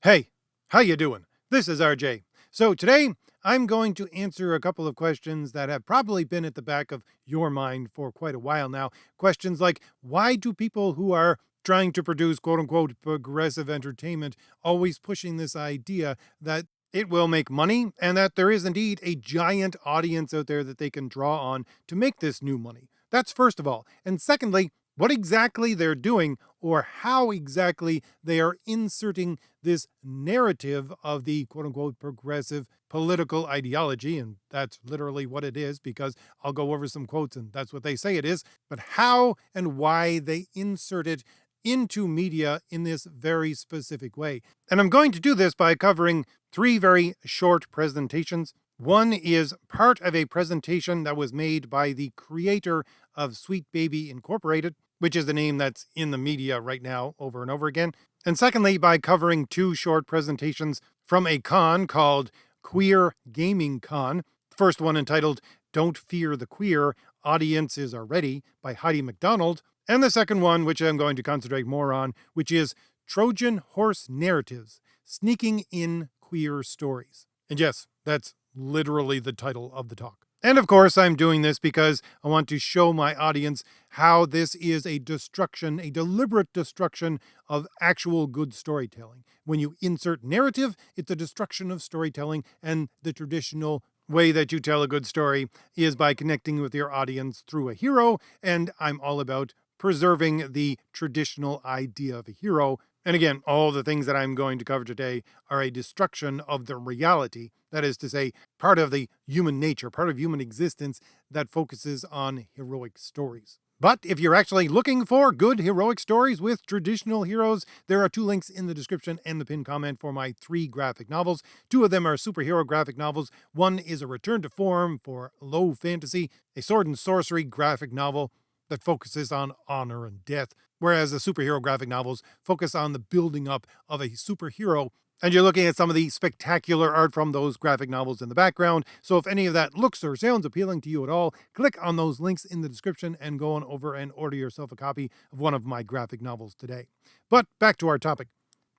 Hey, how you doing? This is RJ. So today I'm going to answer a couple of questions that have probably been at the back of your mind for quite a while now. Questions like, why do people who are trying to produce quote unquote progressive entertainment always pushing this idea that it will make money and that there is indeed a giant audience out there that they can draw on to make this new money? That's first of all. And secondly, what exactly they're doing or how exactly they are inserting this narrative of the quote unquote progressive political ideology. And that's literally what it is, because I'll go over some quotes and that's what they say it is. But how and why they insert it into media in this very specific way. And I'm going to do this by covering three very short presentations. One is part of a presentation that was made by the creator of Sweet Baby Incorporated, which is the name that's in the media right now over and over again. And secondly, by covering two short presentations from a con called Queer Gaming Con. The first one entitled Don't Fear the Queer, Audiences Are Ready by Heidi McDonald. And the second one, which I'm going to concentrate more on, which is Trojan Horse Narratives, Sneaking in Queer Stories. And yes, that's literally the title of the talk. And of course, I'm doing this because I want to show my audience how this is a destruction, a deliberate destruction of actual good storytelling. When you insert narrative, it's a destruction of storytelling, and the traditional way that you tell a good story is by connecting with your audience through a hero, and I'm all about preserving the traditional idea of a hero. And again, all the things that I'm going to cover today are a destruction of the reality. That is to say, part of the human nature, part of human existence that focuses on heroic stories. But if you're actually looking for good heroic stories with traditional heroes, there are two links in the description and the pinned comment for my 3 graphic novels. 2 of them are superhero graphic novels. One is a return to form for low fantasy, a sword and sorcery graphic novel that focuses on honor and death, whereas the superhero graphic novels focus on the building up of a superhero. And you're looking at some of the spectacular art from those graphic novels in the background. So if any of that looks or sounds appealing to you at all, click on those links in the description and go on over and order yourself a copy of one of my graphic novels today. But back to our topic.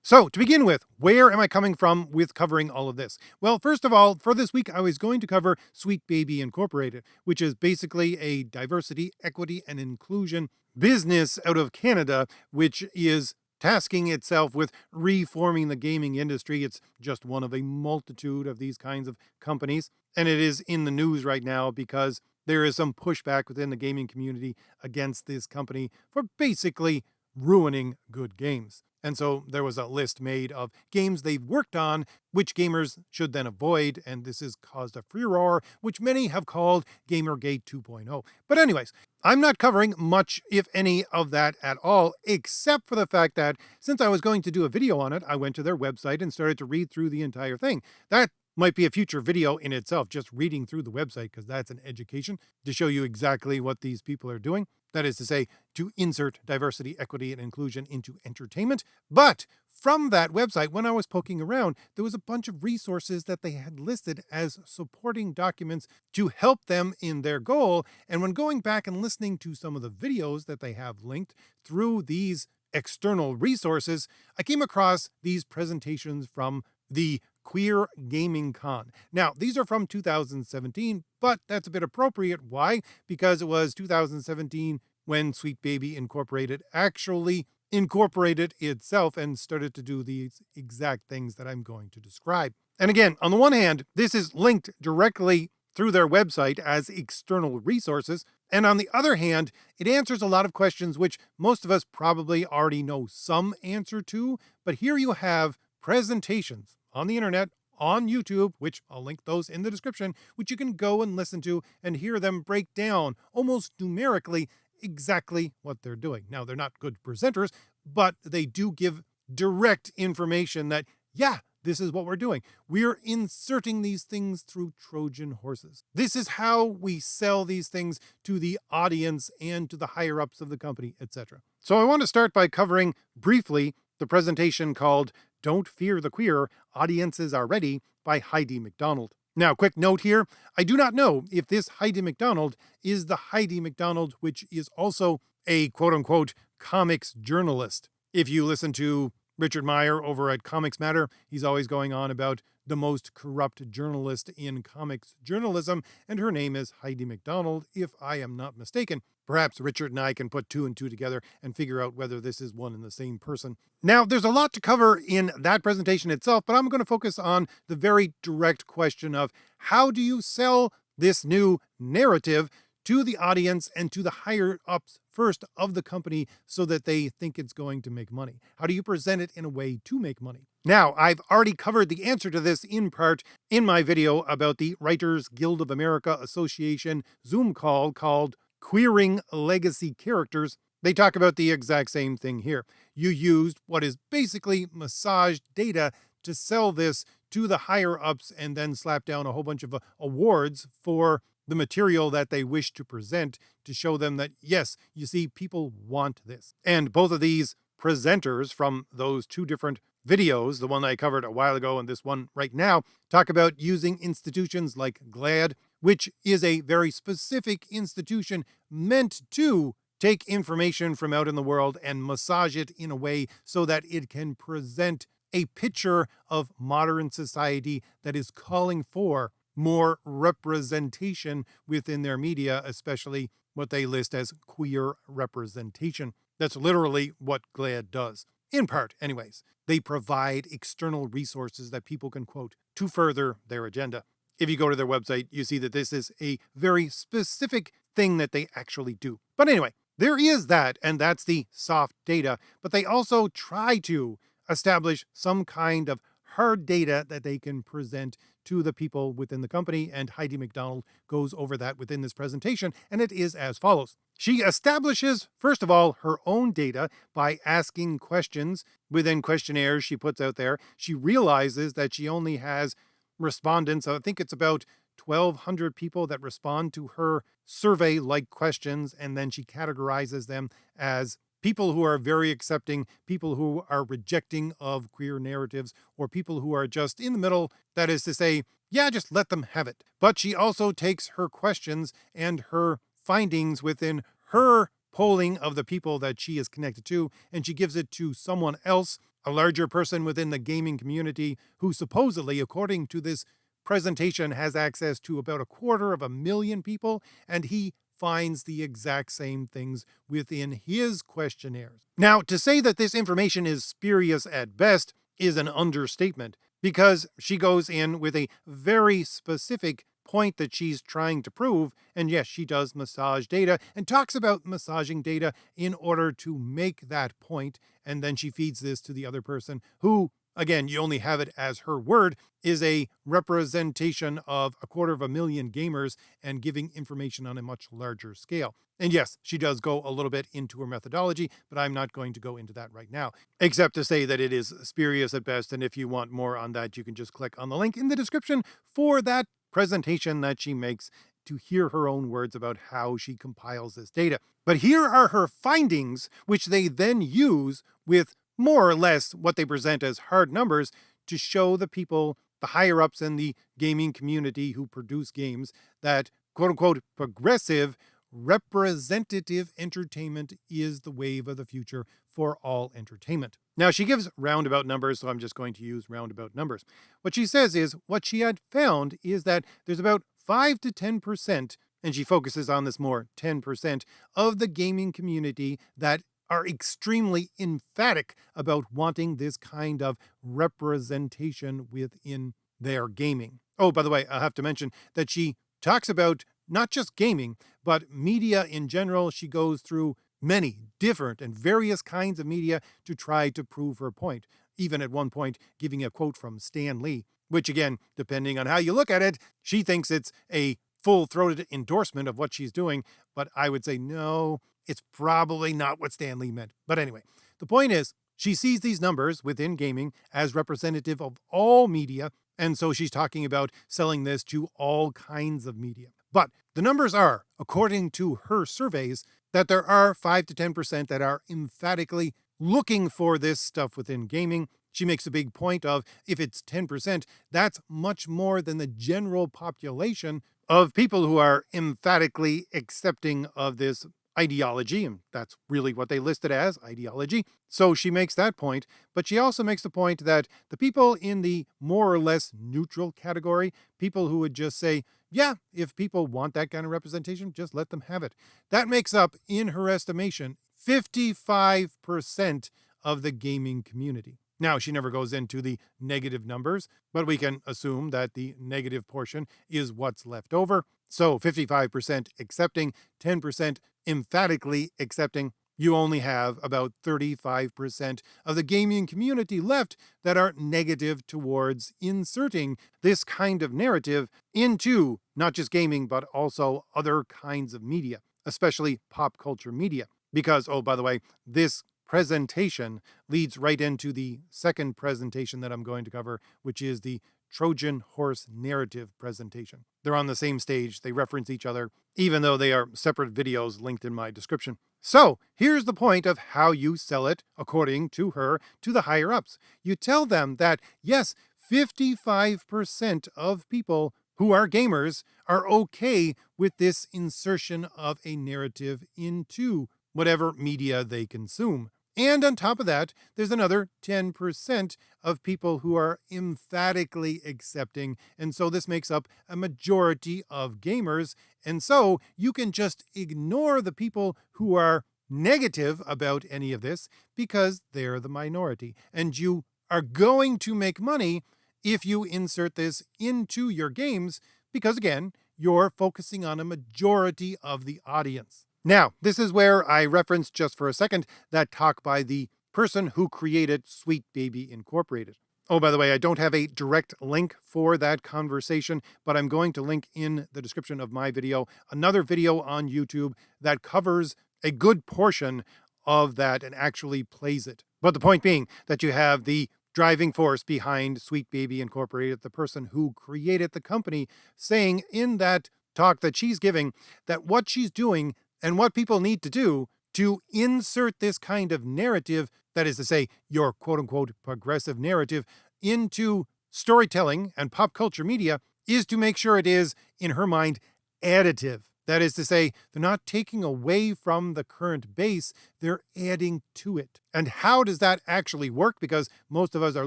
So, to begin with, where am I coming from with covering all of this? Well, first of all, for this week, I was going to cover Sweet Baby Incorporated, which is basically a diversity, equity, and inclusion business out of Canada, which is tasking itself with reforming the gaming industry. It's just one of a multitude of these kinds of companies, and it is in the news right now because there is some pushback within the gaming community against this company for basically ruining good games. And so there was a list made of games they've worked on, which gamers should then avoid. And this has caused a furor, which many have called Gamergate 2.0. But anyways, I'm not covering much, if any, of that at all, except for the fact that since I was going to do a video on it, I went to their website and started to read through the entire thing. That might be a future video in itself, just reading through the website, because that's an education to show you exactly what these people are doing. That is to say, to insert diversity, equity, and inclusion into entertainment. But from that website, when I was poking around, there was a bunch of resources that they had listed as supporting documents to help them in their goal. And when going back and listening to some of the videos that they have linked through these external resources, I came across these presentations from the Queer Gaming Con. Now, these are from 2017, but that's a bit appropriate. Why? Because it was 2017 when Sweet Baby Incorporated actually incorporated itself and started to do these exact things that I'm going to describe. And again, on the one hand, this is linked directly through their website as external resources. And on the other hand, it answers a lot of questions which most of us probably already know some answer to. But here you have presentations on the internet, on YouTube, which I'll link those in the description, which you can go and listen to and hear them break down almost numerically exactly what they're doing. Now, they're not good presenters, but they do give direct information that, yeah, this is what we're doing. We're inserting these things through Trojan horses. This is how we sell these things to the audience and to the higher ups of the company, etc. So I want to start by covering briefly the presentation called Don't Fear the Queer, Audiences Are Ready by Heidi McDonald. Now, quick note here, I do not know if this Heidi McDonald is the Heidi McDonald, which is also a quote-unquote comics journalist. If you listen to Richard Meyer over at Comics Matter. He's always going on about the most corrupt journalist in comics journalism, and her name is Heidi McDonald, if I am not mistaken. Perhaps Richard and I can put two and two together and figure out whether this is one and the same person. Now, there's a lot to cover in that presentation itself, but I'm going to focus on the very direct question of how do you sell this new narrative to the audience and to the higher ups first of the company so that they think it's going to make money? How do you present it in a way to make money? Now, I've already covered the answer to this in part in my video about the Writers Guild of America Association Zoom call called Queering Legacy Characters. They talk about the exact same thing here. You used what is basically massaged data to sell this to the higher ups and then slap down a whole bunch of awards for the material that they wish to present to show them that, yes, you see, people want this. And both of these presenters from those two different videos, the one I covered a while ago and this one right now, talk about using institutions like GLAAD, which is a very specific institution meant to take information from out in the world and massage it in a way so that it can present a picture of modern society that is calling for more representation within their media, especially what they list as queer representation. That's literally what GLAAD does. In part, anyways. They provide external resources that people can quote to further their agenda. If you go to their website, you see that this is a very specific thing that they actually do. But anyway, there is that, and that's the soft data. But they also try to establish some kind of hard data that they can present to the people within the company, and Heidi McDonald goes over that within this presentation, and it is as follows. She establishes, first of all, her own data by asking questions within questionnaires she puts out there. She realizes that she only has respondents, I think it's about 1,200 people that respond to her survey-like questions, and then she categorizes them as people who are very accepting, people who are rejecting of queer narratives, or people who are just in the middle, that is to say, yeah, just let them have it. But she also takes her questions and her findings within her polling of the people that she is connected to, and she gives it to someone else, a larger person within the gaming community, who supposedly, according to this presentation, has access to about 250,000 people, and he finds the exact same things within his questionnaires. Now, to say that this information is spurious at best is an understatement, because she goes in with a very specific point that she's trying to prove, and yes, she does massage data and talks about massaging data in order to make that point, and then she feeds this to the other person who, again, you only have it as her word, is a representation of 250,000 gamers and giving information on a much larger scale. And yes, she does go a little bit into her methodology, but I'm not going to go into that right now, except to say that it is spurious at best. And if you want more on that, you can just click on the link in the description for that presentation that she makes to hear her own words about how she compiles this data. But here are her findings, which they then use with more or less what they present as hard numbers to show the people, the higher ups in the gaming community who produce games, that quote unquote progressive representative entertainment is the wave of the future for all entertainment. Now, she gives roundabout numbers, so I'm just going to use roundabout numbers. What she says is what she had found is that there's about 5 to 10%, and she focuses on this more, 10% of the gaming community that are extremely emphatic about wanting this kind of representation within their gaming. Oh, by the way, I have to mention that she talks about not just gaming, but media in general. She goes through many different and various kinds of media to try to prove her point. Even at one point, giving a quote from Stan Lee, which again, depending on how you look at it, she thinks it's a full-throated endorsement of what she's doing. But I would say, no, it's probably not what Stan Lee meant. But anyway, the point is, she sees these numbers within gaming as representative of all media, and so she's talking about selling this to all kinds of media. But the numbers are, according to her surveys, that there are 5 to 10% that are emphatically looking for this stuff within gaming. She makes a big point of, if it's 10%, that's much more than the general population of people who are emphatically accepting of this ideology, and that's really what they list it as, ideology. So she makes that point, but she also makes the point that the people in the more or less neutral category, people who would just say, yeah, if people want that kind of representation, just let them have it. That makes up, in her estimation, 55% of the gaming community. Now, she never goes into the negative numbers, but we can assume that the negative portion is what's left over. So 55% accepting, 10% emphatically accepting. You only have about 35% of the gaming community left that are negative towards inserting this kind of narrative into not just gaming, but also other kinds of media, especially pop culture media. Because, oh, by the way, this presentation leads right into the second presentation that I'm going to cover, which is the Trojan Horse Narrative presentation. They're on the same stage, they reference each other, even though they are separate videos linked in my description. So here's the point of how you sell it, according to her, to the higher ups. You tell them that, yes, 55% of people who are gamers are okay with this insertion of a narrative into whatever media they consume. And on top of that, there's another 10% of people who are emphatically accepting. And so this makes up a majority of gamers. And so you can just ignore the people who are negative about any of this because they're the minority. And you are going to make money if you insert this into your games because, again, you're focusing on a majority of the audience. Now, this is where I referenced just for a second that talk by the person who created Sweet Baby Incorporated. Oh, by the way, I don't have a direct link for that conversation, but I'm going to link in the description of my video another video on YouTube that covers a good portion of that and actually plays it. But the point being that you have the driving force behind Sweet Baby Incorporated, the person who created the company, saying in that talk that she's giving that what she's doing and what people need to do to insert this kind of narrative, that is to say, your quote unquote progressive narrative, into storytelling and pop culture media, is to make sure it is, in her mind, additive. That is to say, they're not taking away from the current base, they're adding to it. And how does that actually work? Because most of us are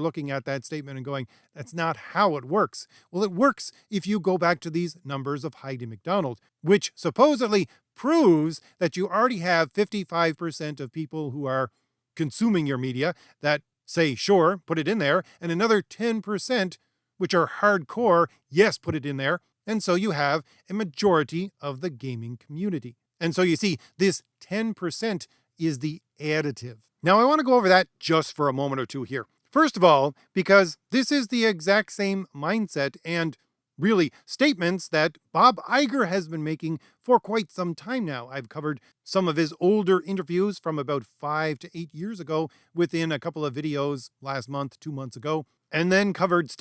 looking at that statement and going, that's not how it works. Well, it works if you go back to these numbers of Heidi McDonald, which supposedly proves that you already have 55% of people who are consuming your media that say, sure, put it in there, and another 10%, which are hardcore, yes, put it in there. And so you have a majority of the gaming community. And so you see, this 10% is the additive. Now, I want to go over that just for a moment or two here. First of all, because this is the exact same mindset and really statements that Bob Iger has been making for quite some time now. I've covered some of his older interviews from about 5 to 8 years ago within a couple of videos last month, 2 months ago, and then covered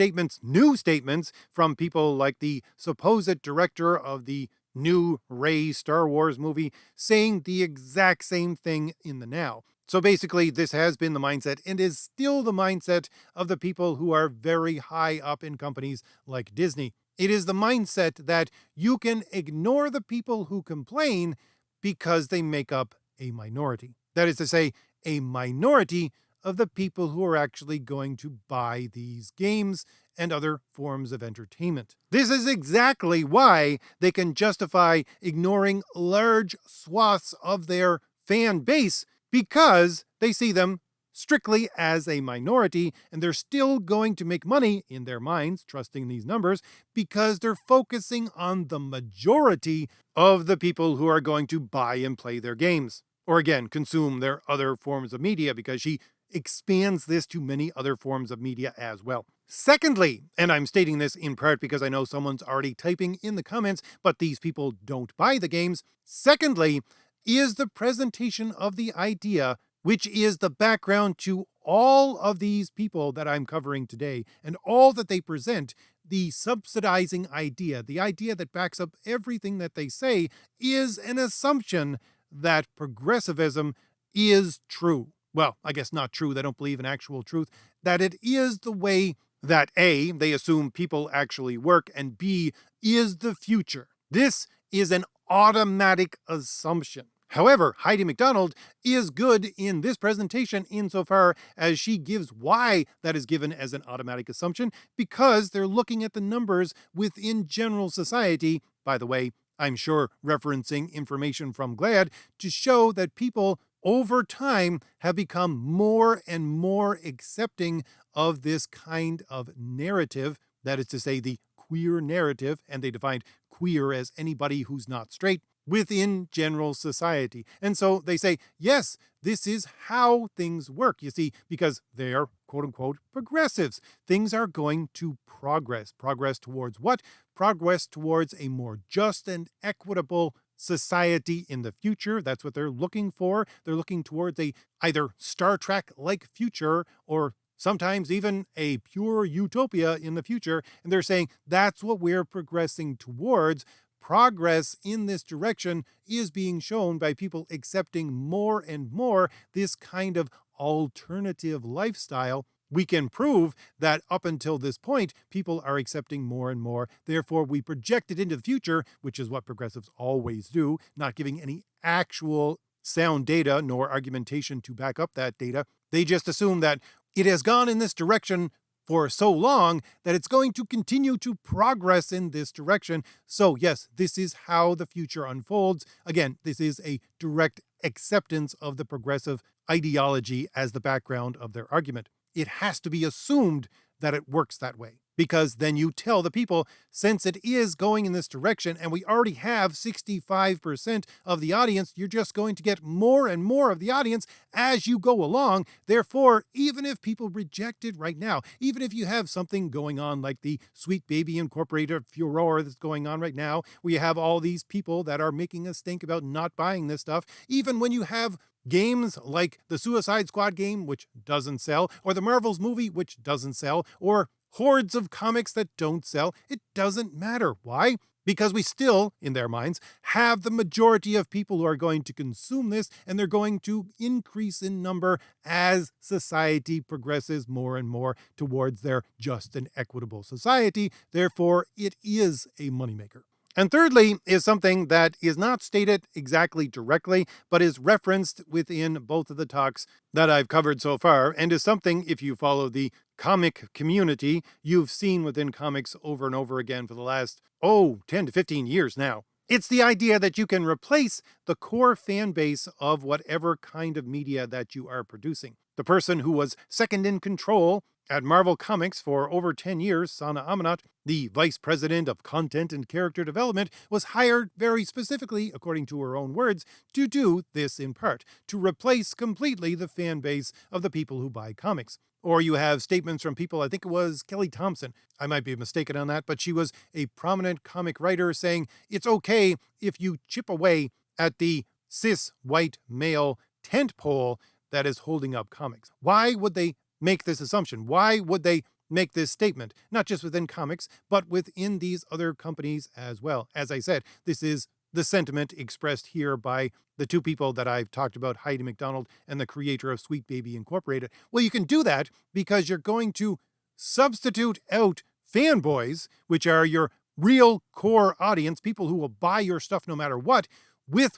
new statements from people like the supposed director of the new Rey Star Wars movie saying the exact same thing in the now. So basically, this has been the mindset and is still the mindset of the people who are very high up in companies like Disney. It is the mindset that you can ignore the people who complain because they make up a minority. That is to say, a minority of the people who are actually going to buy these games and other forms of entertainment. This is exactly why they can justify ignoring large swaths of their fan base, because they see them strictly as a minority, and they're still going to make money in their minds, trusting these numbers, because they're focusing on the majority of the people who are going to buy and play their games. Or again, consume their other forms of media, because she expands this to many other forms of media as well. Secondly, and I'm stating this in part because I know someone's already typing in the comments, but these people don't buy the games. Secondly, is the presentation of the idea, which is the background to all of these people that I'm covering today and all that they present. The subsidizing idea, the idea that backs up everything that they say, is an assumption that progressivism is true. Well, I guess not true. They don't believe in actual truth. That it is the way that A, they assume people actually work, and B, is the future. This is an automatic assumption. However, Heidi McDonald is good in this presentation insofar as she gives why that is given as an automatic assumption, because they're looking at the numbers within general society, by the way, I'm sure referencing information from GLAD, to show that people over time have become more and more accepting of this kind of narrative, that is to say, the queer narrative, and they defined queer as anybody who's not straight, within general society. And so they say, yes, this is how things work, you see, because they're quote unquote progressives. Things are going to progress. Progress towards what? Progress towards a more just and equitable society in the future. That's what they're looking for. They're looking towards a either Star Trek-like future or sometimes even a pure utopia in the future. And they're saying that's what we're progressing towards. Progress in this direction is being shown by people accepting more and more this kind of alternative lifestyle. We can prove that up until this point, people are accepting more and more. Therefore, we project it into the future, which is what progressives always do, not giving any actual sound data nor argumentation to back up that data. They just assume that it has gone in this direction for so long that it's going to continue to progress in this direction. So yes, this is how the future unfolds. Again, this is a direct acceptance of the progressive ideology as the background of their argument. It has to be assumed that it works that way, because then you tell the people, since it is going in this direction and we already have 65% of the audience, you're just going to get more and more of the audience as you go along. Therefore, even if people reject it right now, even if you have something going on like the Sweet Baby Incorporated furor that's going on right now, where you have all these people that are making a stink about not buying this stuff, even when you have games like the Suicide Squad game, which doesn't sell, or the Marvels movie, which doesn't sell, or hordes of comics that don't sell, it doesn't matter. Why? Because we still, in their minds, have the majority of people who are going to consume this, and they're going to increase in number as society progresses more and more towards their just and equitable society. Therefore, it is a moneymaker. And thirdly is something that is not stated exactly directly, but is referenced within both of the talks that I've covered so far, and is something, if you follow the comic community, you've seen within comics over and over again for the last, 10 to 15 years now. It's the idea that you can replace the core fan base of whatever kind of media that you are producing. The person who was second in control at Marvel Comics for over 10 years, Sana Amanat, the vice president of content and character development, was hired very specifically, according to her own words, to do this in part, to replace completely the fan base of the people who buy comics. Or you have statements from people, I think it was Kelly Thompson, I might be mistaken on that, but she was a prominent comic writer saying it's okay if you chip away at the cis white male tent pole that is holding up comics. Why would they make this assumption? Why would they make this statement? Not just within comics, but within these other companies as well. As I said, this is the sentiment expressed here by the two people that I've talked about, Heidi McDonald and the creator of Sweet Baby Incorporated. Well, you can do that because you're going to substitute out fanboys, which are your real core audience, people who will buy your stuff no matter what? With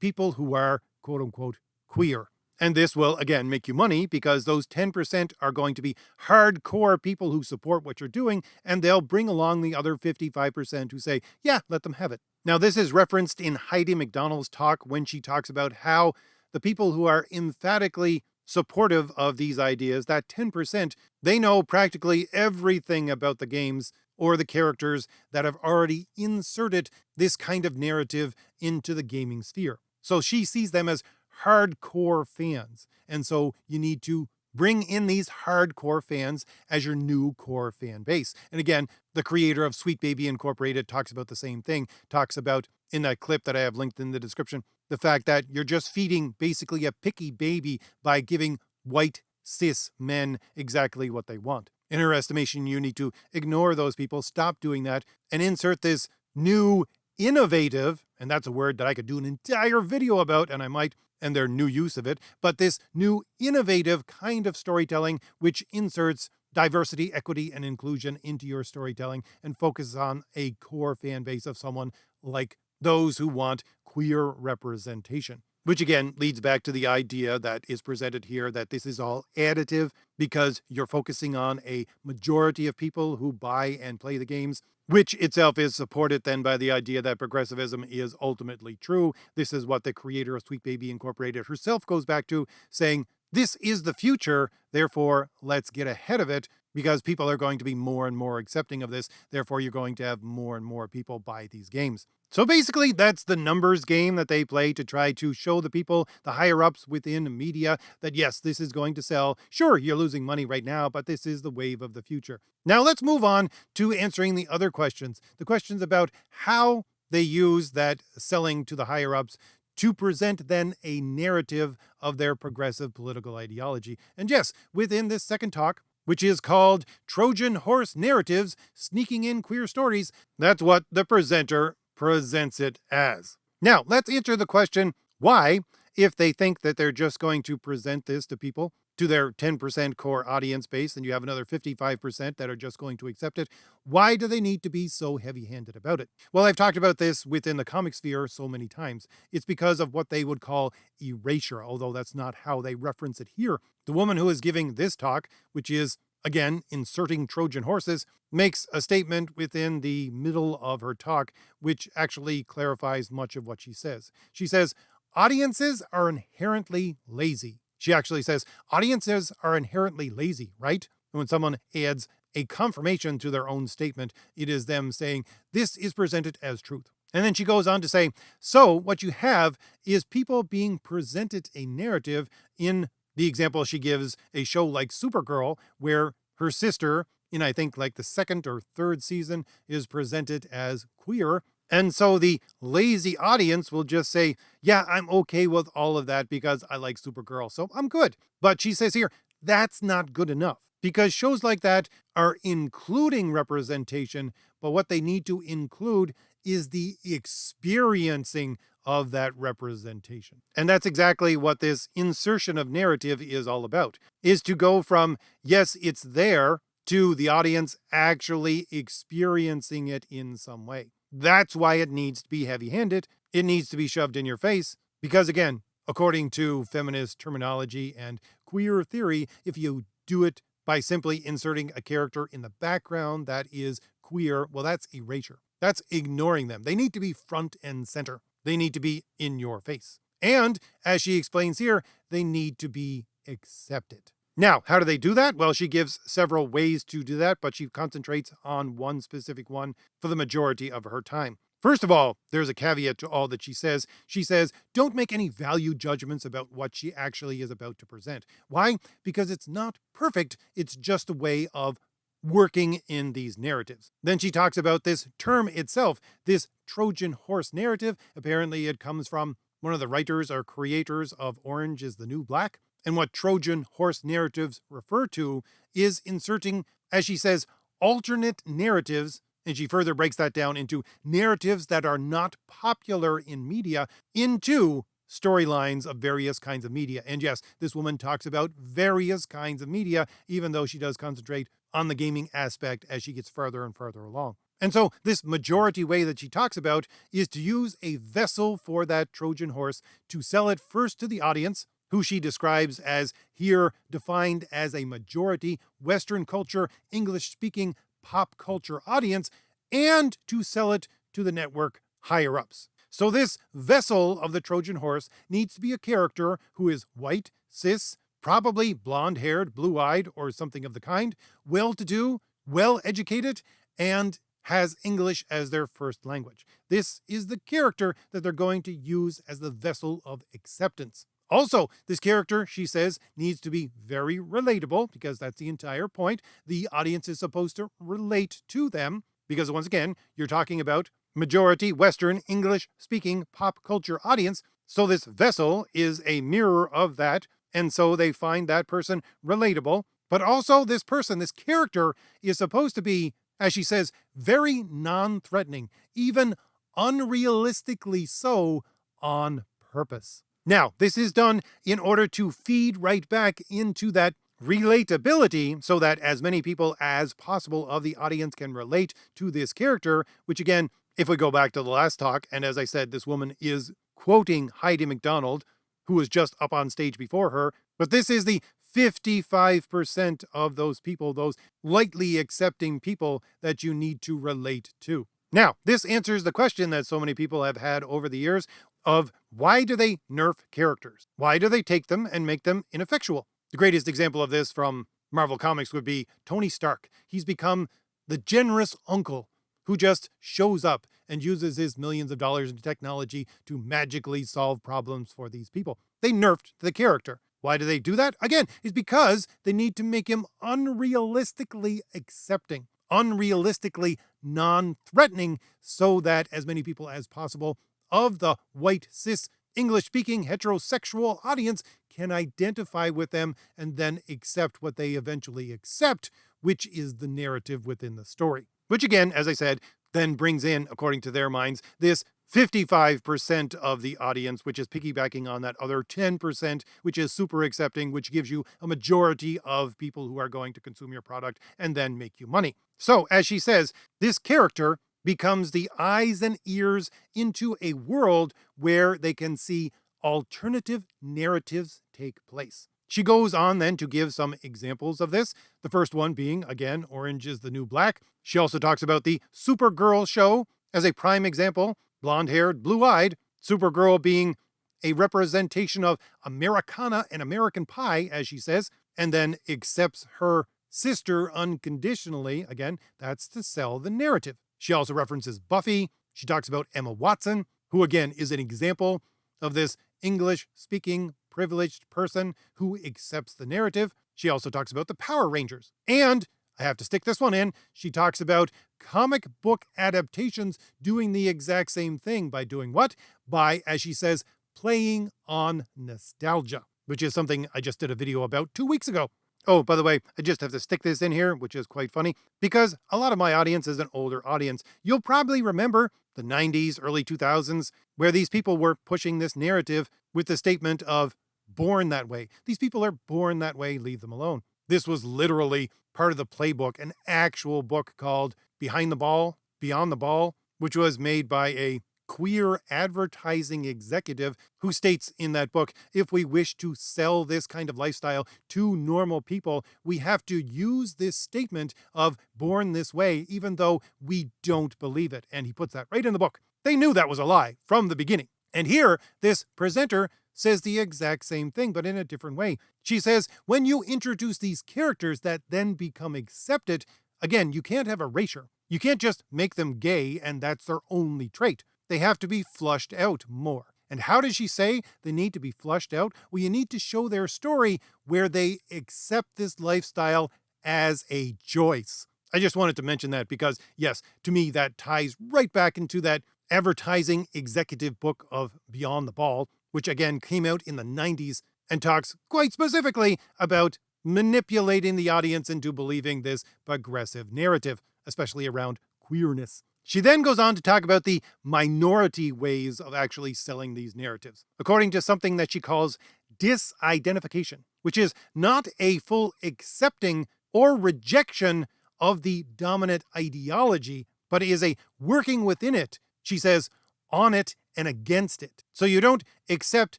people who are quote unquote queer. And this will, again, make you money because those 10% are going to be hardcore people who support what you're doing, and they'll bring along the other 55% who say, yeah, let them have it. Now, this is referenced in Heidi McDonald's talk when she talks about how the people who are emphatically supportive of these ideas, that 10%, they know practically everything about the games or the characters that have already inserted this kind of narrative into the gaming sphere. So she sees them as hardcore fans. And so you need to bring in these hardcore fans as your new core fan base. And again, the creator of Sweet Baby Incorporated talks about the same thing, talks about in that clip that I have linked in the description, the fact that you're just feeding basically a picky baby by giving white cis men exactly what they want. In her estimation, you need to ignore those people, stop doing that, and insert this new innovative, and that's a word that I could do an entire video about, and I might, and their new use of it, but this new innovative kind of storytelling which inserts diversity, equity, and inclusion into your storytelling and focuses on a core fan base of someone like those who want queer representation. Which again leads back to the idea that is presented here that this is all additive because you're focusing on a majority of people who buy and play the games, which itself is supported then by the idea that progressivism is ultimately true. This is what the creator of Sweet Baby Incorporated herself goes back to, saying, this is the future, therefore let's get ahead of it because people are going to be more and more accepting of this. Therefore, you're going to have more and more people buy these games. So basically, that's the numbers game that they play to try to show the people, the higher-ups within media, that yes, this is going to sell. Sure, you're losing money right now, but this is the wave of the future. Now let's move on to answering the other questions. The questions about how they use that selling to the higher-ups to present then a narrative of their progressive political ideology. And yes, within this second talk, which is called Trojan Horse Narratives, Sneaking in Queer Stories, that's what the presenter presents it as. Now, let's answer the question, why, if they think that they're just going to present this to people, to their 10% core audience base, and you have another 55% that are just going to accept it, why do they need to be so heavy-handed about it? Well, I've talked about this within the comic sphere so many times. It's because of what they would call erasure, although that's not how they reference it here. The woman who is giving this talk, which is, again, inserting Trojan horses, makes a statement within the middle of her talk, which actually clarifies much of what she says. She says, audiences are inherently lazy. She actually says, audiences are inherently lazy, right? And when someone adds a confirmation to their own statement, it is them saying, this is presented as truth. And then she goes on to say, so what you have is people being presented a narrative in the example she gives, a show like Supergirl, where her sister, in I think like the second or third season, is presented as queer. And so the lazy audience will just say, yeah, I'm okay with all of that because I like Supergirl, so I'm good. But she says here, that's not good enough because shows like that are including representation, but what they need to include is the experiencing of that representation. And that's exactly what this insertion of narrative is all about, is to go from, yes, it's there, to the audience actually experiencing it in some way. That's why it needs to be heavy-handed. It needs to be shoved in your face. Because again, according to feminist terminology and queer theory, if you do it by simply inserting a character in the background that is queer, well, that's erasure. That's ignoring them. They need to be front and center. They need to be in your face. And, as she explains here, they need to be accepted. Now, how do they do that? Well, she gives several ways to do that, but she concentrates on one specific one for the majority of her time. First of all, there's a caveat to all that she says. She says, don't make any value judgments about what she actually is about to present. Why? Because it's not perfect. It's just a way of working in these narratives. Then she talks about this term itself, this Trojan Horse narrative. Apparently it comes from one of the writers or creators of Orange is the New Black. And what Trojan Horse narratives refer to is inserting, as she says, alternate narratives, and she further breaks that down into narratives that are not popular in media, into storylines of various kinds of media. And yes, this woman talks about various kinds of media, even though she does concentrate on the gaming aspect as she gets further and further along. And so this majority way that she talks about is to use a vessel for that Trojan horse to sell it first to the audience, who she describes as here defined as a majority Western culture, English-speaking pop culture audience, and to sell it to the network higher-ups. So this vessel of the Trojan horse needs to be a character who is white, cis, probably blonde-haired, blue-eyed, or something of the kind, well-to-do, well-educated, and has English as their first language. This is the character that they're going to use as the vessel of acceptance. Also, this character, she says, needs to be very relatable, because that's the entire point. The audience is supposed to relate to them, because once again, you're talking about majority Western English-speaking pop culture audience, so this vessel is a mirror of that, and so they find that person relatable. But also this person, this character, is supposed to be, as she says, very non-threatening, even unrealistically so on purpose. Now, this is done in order to feed right back into that relatability so that as many people as possible of the audience can relate to this character, which again If we go back to the last talk, and as I said, this woman is quoting Heidi McDonald, who was just up on stage before her, but this is the 55% of those people, those lightly accepting people that you need to relate to. Now, this answers the question that so many people have had over the years of why do they nerf characters? Why do they take them and make them ineffectual? The greatest example of this from Marvel Comics would be Tony Stark. He's become the generous uncle who just shows up and uses his millions of dollars in technology to magically solve problems for these people. They nerfed the character. Why do they do that? Again, it's because they need to make him unrealistically accepting, unrealistically non-threatening, so that as many people as possible of the white, cis, English-speaking heterosexual audience can identify with them and then accept what they eventually accept, which is the narrative within the story. Which again, as I said, then brings in, according to their minds, this 55% of the audience, which is piggybacking on that other 10%, which is super accepting, which gives you a majority of people who are going to consume your product and then make you money. So, as she says, this character becomes the eyes and ears into a world where they can see alternative narratives take place. She goes on then to give some examples of this. The first one being, again, Orange is the New Black. She also talks about the Supergirl show as a prime example. Blonde-haired, blue-eyed, Supergirl being a representation of Americana and American Pie, as she says, and then accepts her sister unconditionally. Again, that's to sell the narrative. She also references Buffy. She talks about Emma Watson, who again is an example of this English-speaking privileged person who accepts the narrative. She also talks about the Power Rangers. And I have to stick this one in. She talks about comic book adaptations doing the exact same thing by doing what? By, as she says, playing on nostalgia, which is something I just did a video about 2 weeks ago. Oh, by the way, I just have to stick this in here, which is quite funny, because a lot of my audience is an older audience. You'll probably remember the 90s, early 2000s, where these people were pushing this narrative with the statement of born that way. These people are born that way, leave them alone. This was literally part of the playbook, an actual book called Behind the Ball, Beyond the Ball, which was made by a queer advertising executive who states in that book, if we wish to sell this kind of lifestyle to normal people, we have to use this statement of born this way, even though we don't believe it. And he puts that right in the book. They knew that was a lie from the beginning. And here, this presenter says the exact same thing, but in a different way. She says, when you introduce these characters that then become accepted, again, you can't have erasure. You can't just make them gay and that's their only trait. They have to be flushed out more. And how does she say they need to be flushed out? Well, you need to show their story where they accept this lifestyle as a choice. I just wanted to mention that because, yes, to me, that ties right back into that advertising executive book of Beyond the Ball, which again came out in the 90s and talks quite specifically about manipulating the audience into believing this progressive narrative, especially around queerness. She then goes on to talk about the minority ways of actually selling these narratives, according to something that she calls disidentification, which is not a full accepting or rejection of the dominant ideology, but is a working within it. She says, on it and against it. So you don't accept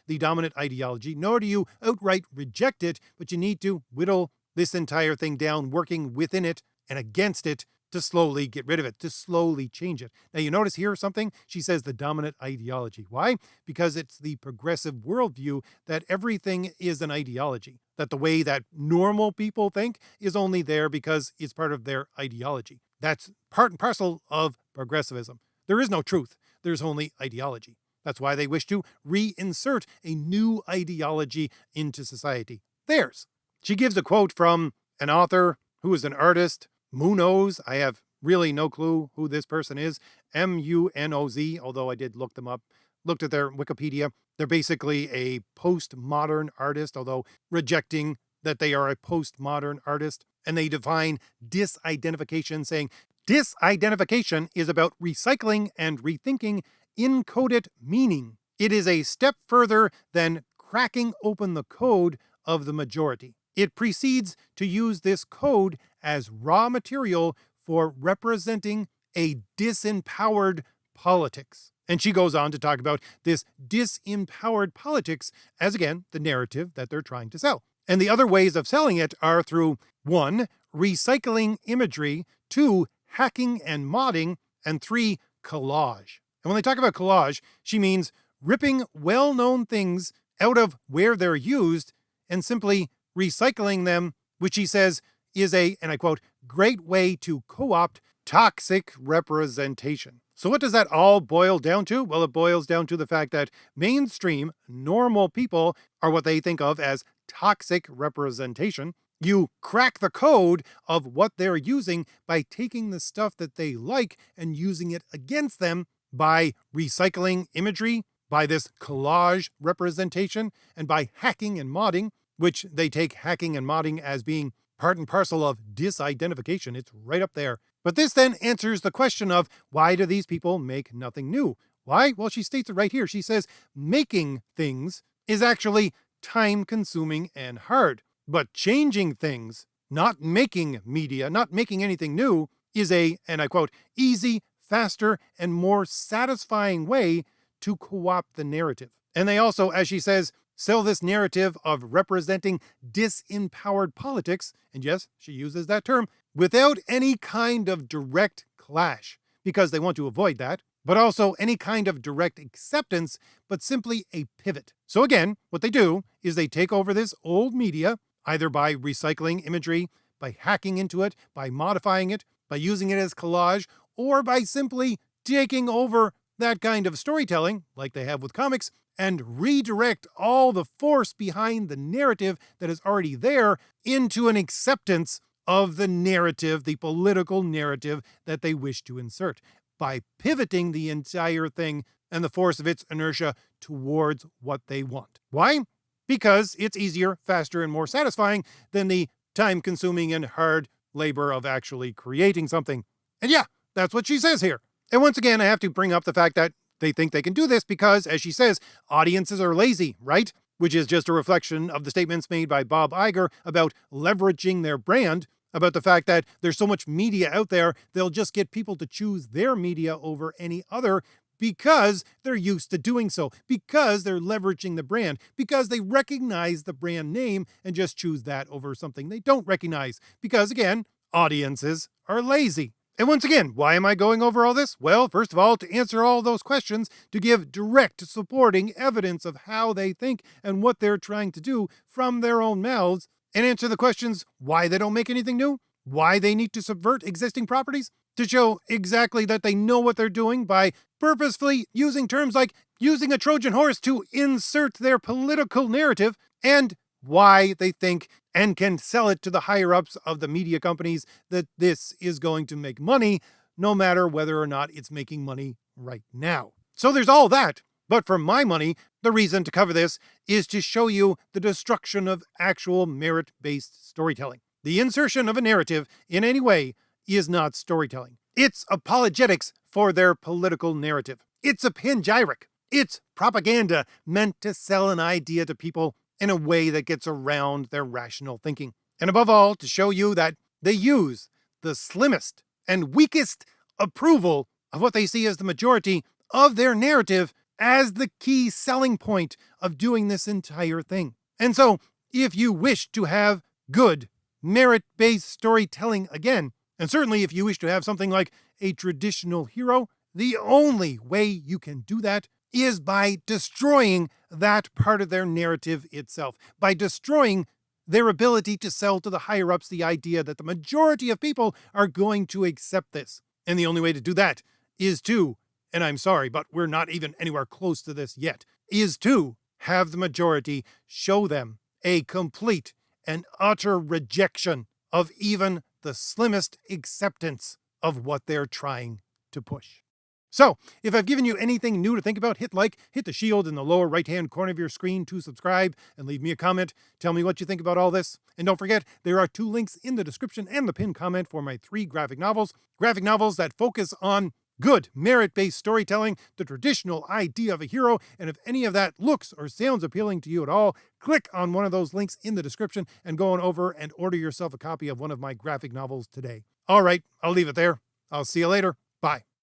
the dominant ideology, nor do you outright reject it, but you need to whittle this entire thing down, working within it and against it to slowly get rid of it, to slowly change it. Now you notice here something, she says the dominant ideology. Why? Because it's the progressive worldview that everything is an ideology, that the way that normal people think is only there because it's part of their ideology. That's part and parcel of progressivism. There is no truth. There's only ideology. That's why they wish to reinsert a new ideology into society. Theirs. She gives a quote from an author who is an artist. Munoz. I have really no clue who this person is. Munoz, although I did look them up, looked at their Wikipedia. They're basically a postmodern artist, although rejecting that they are a postmodern artist. And they define disidentification, saying, disidentification is about recycling and rethinking encoded meaning. It is a step further than cracking open the code of the majority. It proceeds to use this code as raw material for representing a disempowered politics. And she goes on to talk about this disempowered politics as, again, the narrative that they're trying to sell. And the other ways of selling it are through 1, recycling imagery, 2, hacking and modding, and 3, collage. And when they talk about collage, she means ripping well-known things out of where they're used and simply recycling them, which she says is a, and I quote, great way to co-opt toxic representation. So what does that all boil down to? Well, it boils down to the fact that mainstream, normal people are what they think of as toxic representation. You crack the code of what they're using by taking the stuff that they like and using it against them by recycling imagery, by this collage representation, and by hacking and modding, which they take hacking and modding as being part and parcel of disidentification. It's right up there. But this then answers the question of why do these people make nothing new? Why? Well, she states it right here. She says making things is actually time-consuming and hard. But changing things, not making media, not making anything new, is a, and I quote, easy, faster, and more satisfying way to co-opt the narrative. And they also, as she says, sell this narrative of representing disempowered politics, and yes, she uses that term, without any kind of direct clash, because they want to avoid that, but also any kind of direct acceptance, but simply a pivot. So again, what they do is they take over this old media, either by recycling imagery, by hacking into it, by modifying it, by using it as collage, or by simply taking over that kind of storytelling, like they have with comics, and redirect all the force behind the narrative that is already there into an acceptance of the narrative, the political narrative that they wish to insert, by pivoting the entire thing and the force of its inertia towards what they want. Why? Because it's easier, faster, and more satisfying than the time-consuming and hard labor of actually creating something. And yeah, that's what she says here. And once again, I have to bring up the fact that they think they can do this because, as she says, audiences are lazy, right? Which is just a reflection of the statements made by Bob Iger about leveraging their brand, about the fact that there's so much media out there, they'll just get people to choose their media over any other because they're used to doing so, because they're leveraging the brand, because they recognize the brand name and just choose that over something they don't recognize. Because again, audiences are lazy. And once again, why am I going over all this? Well, first of all, to answer all those questions, to give direct supporting evidence of how they think and what they're trying to do from their own mouths, and answer the questions why they don't make anything new, why they need to subvert existing properties, to show exactly that they know what they're doing by purposefully using terms like using a Trojan horse to insert their political narrative, and why they think and can sell it to the higher-ups of the media companies that this is going to make money, no matter whether or not it's making money right now. So there's all that. But for my money, the reason to cover this is to show you the destruction of actual merit-based storytelling. The insertion of a narrative in any way is not storytelling. It's apologetics for their political narrative. It's a panegyric. It's propaganda meant to sell an idea to people in a way that gets around their rational thinking. And above all, to show you that they use the slimmest and weakest approval of what they see as the majority of their narrative as the key selling point of doing this entire thing. And so, if you wish to have good, merit-based storytelling again, and certainly if you wish to have something like a traditional hero, the only way you can do that is by destroying that part of their narrative itself, by destroying their ability to sell to the higher-ups the idea that the majority of people are going to accept this. And the only way to do that is to, and I'm sorry, but we're not even anywhere close to this yet, is to have the majority show them a complete and utter rejection of even the slimmest acceptance of what they're trying to push. So, if I've given you anything new to think about, hit like, hit the shield in the lower right-hand corner of your screen to subscribe, and leave me a comment. Tell me what you think about all this. And don't forget, there are 2 links in the description and the pinned comment for my 3 graphic novels that focus on good, merit-based storytelling, the traditional idea of a hero, and if any of that looks or sounds appealing to you at all, click on one of those links in the description and go on over and order yourself a copy of one of my graphic novels today. All right, I'll leave it there. I'll see you later. Bye.